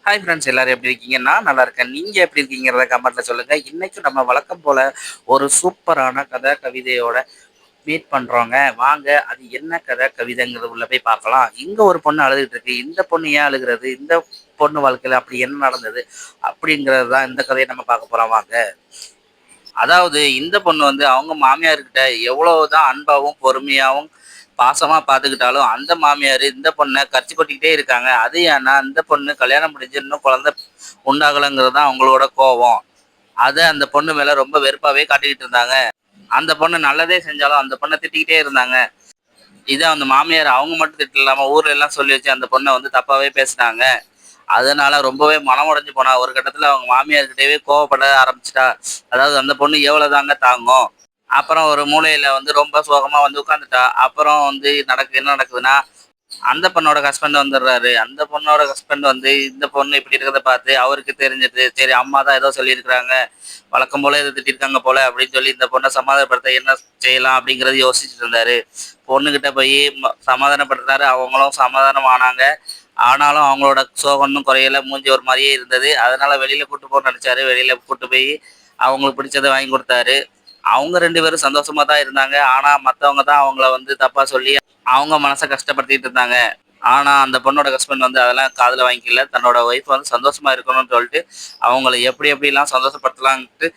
Hi friends, எல்லாரும் எப்படி இருக்கீங்க? நான் நல்லா இருக்கேன். நீங்க எப்படி இருக்கீங்கிறத கமெண்ட்ல சொல்லுங்க. இன்னைக்கு நம்ம வழக்கம் போல ஒரு சூப்பரான கதை கவிதையோட மீட் பண்றோங்க. வாங்க, அது என்ன கதை கவிதைங்கிறது உள்ள போய் பார்க்கலாம். இங்க ஒரு பொண்ணு அழுதுட்டு இருக்கு. இந்த பொண்ணு ஏன் அழுகிறது? இந்த பொண்ணு வாழ்க்கையில அப்படி என்ன நடந்தது? அப்படிங்கிறது தான் இந்த கதையை நம்ம பார்க்க போறோம். வாங்க. அதாவது இந்த பொண்ணு வந்து அவங்க மாமியார்கிட்ட எவ்வளவுதான் அன்பாவும் பொறுமையாவும் பாசமா பாத்துக்கிட்டாலும் அந்த மாமியார் இந்த பொண்ணை கர்ச்சி கொட்டிக்கிட்டே இருக்காங்க. அது ஏன்னா இந்த பொண்ணு கல்யாணம் முடிஞ்சு இன்னும் குழந்தை உண்டாகலைங்கிறது தான் அவங்களோட கோபம். அதை அந்த பொண்ணு மேல ரொம்ப வெறுப்பாவே காட்டிக்கிட்டு இருந்தாங்க. அந்த பொண்ணு நல்லதே செஞ்சாலும் அந்த பொண்ணை திட்டிக்கிட்டே இருந்தாங்க. இதை அந்த மாமியார் அவங்க மட்டும் திட்டு இல்லாம ஊர்ல எல்லாம் சொல்லி வச்சு அந்த பொண்ணை வந்து தப்பாவே பேசினாங்க. அதனால ரொம்பவே மனம் உடைஞ்சு போனா. ஒரு கட்டத்துல அவங்க மாமியார்கிட்டவே கோவப்பட ஆரம்பிச்சிட்டா. அதாவது அந்த பொண்ணு எவ்வளவுதாங்க தாங்கும். அப்புறம் ஒரு மூலையில வந்து ரொம்ப சோகமா வந்து உட்காந்துட்டா. அப்புறம் வந்து என்ன நடக்குதுன்னா, அந்த பொண்ணோட ஹஸ்பண்ட் வந்துடுறாரு. அந்த பொண்ணோட ஹஸ்பண்ட் வந்து இந்த பொண்ணு இப்படி இருக்கிறத பார்த்து அவருக்கு தெரிஞ்சது. சரி, அம்மா தான் ஏதோ சொல்லியிருக்கிறாங்க, வழக்கம் போல இதை திட்டிருக்காங்க போல அப்படின்னு சொல்லி இந்த பொண்ணை சமாதானப்படுத்த என்ன செய்யலாம் அப்படிங்கறது யோசிச்சுட்டு இருந்தாரு. பொண்ணுகிட்ட போய் சமாதானப்படுத்தினாரு. அவங்களும் சமாதானம் ஆனாங்க. ஆனாலும் அவங்களோட சோகம் இன்னும் குறையல. மூஞ்சி ஒரு மாதிரியே இருந்தது. அதனால வெளியில கூட்டு போக நினைச்சாரு. வெளியில கூட்டு போய் அவங்களுக்கு பிடிச்சதை வாங்கி கொடுத்தாரு. அவங்க 2 பேரும் சந்தோஷமா தான் இருந்தாங்க. ஆனா மத்தவங்க தான் அவங்கள வந்து தப்பா சொல்லி அவங்க மனச கஷ்டப்படுத்திட்டு இருந்தாங்க. ஆனா அந்த பொண்ணோட ஹஸ்பண்ட் வந்து அதெல்லாம் காதுல வாங்கிக்கல. தன்னோட ஒய்ஃப் வந்து சந்தோஷமா இருக்கணும்னு சொல்லிட்டு அவங்கள எப்படி எப்படிலாம் சந்தோஷப்படுத்தலான்ட்டு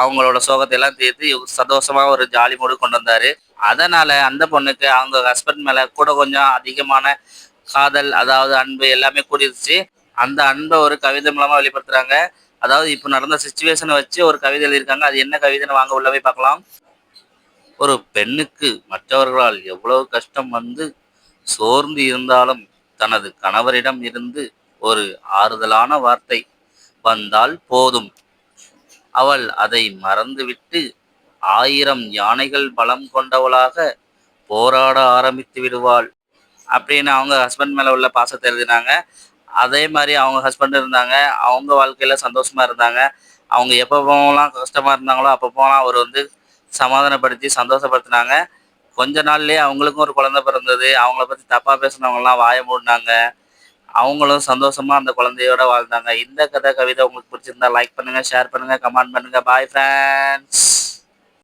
அவங்களோட சோகத்தை எல்லாம் தீர்த்து சந்தோஷமா ஒரு ஜாலி மூடு கொண்டு வந்தாரு. அதனால அந்த பொண்ணுக்கு அவங்க ஹஸ்பண்ட் மேல கூட கொஞ்சம் அதிகமான காதல், அதாவது அன்பு எல்லாமே கூடிருச்சு. அந்த அன்பை ஒரு கவிதை மூலமா வெளிப்படுத்துறாங்க. அதாவது இப்ப நடந்த சிச்சுவேஷனை வச்சு ஒரு கவிதை எழுதியிருக்காங்க. அது என்ன கவிதைன்னு வாங்க உள்ள போய் பார்க்கலாம். ஒரு பெண்ணுக்கு மற்றவர்களால் எவ்வளவு கஷ்டம் வந்து சோர்ந்து இருந்தாலும் தனது கணவரிடம் இருந்து ஒரு ஆறுதலான வார்த்தை வந்தால் போதும். அவள் அதை மறந்துவிட்டு 1000 யானைகள் பலம் கொண்டவளாக போராட ஆரம்பித்து விடுவாள் அப்படின்னு அவங்க ஹஸ்பண்ட் மேல உள்ள பாசத்தை எழுதினாங்க. அதே மாதிரி அவங்க ஹஸ்பண்ட் இருந்தாங்க. அவங்க வாழ்க்கையில சந்தோஷமா இருந்தாங்க. அவங்க எப்பப்போலாம் கஷ்டமா இருந்தாங்களோ அப்பப்போலாம் அவர் வந்து சமாதானப்படுத்தி சந்தோஷப்படுத்தினாங்க. கொஞ்ச நாள்லயே அவங்களுக்கும் ஒரு குழந்தை பிறந்தது. அவங்கள பத்தி தப்பா பேசினவங்கலாம் வாய மூடினாங்க. அவங்களும் சந்தோஷமா அந்த குழந்தையோட வாழ்ந்தாங்க. இந்த கதை கவிதை உங்களுக்கு பிடிச்சிருந்தா லைக் பண்ணுங்க, ஷேர் பண்ணுங்க, கமெண்ட் பண்ணுங்க. Bye friends.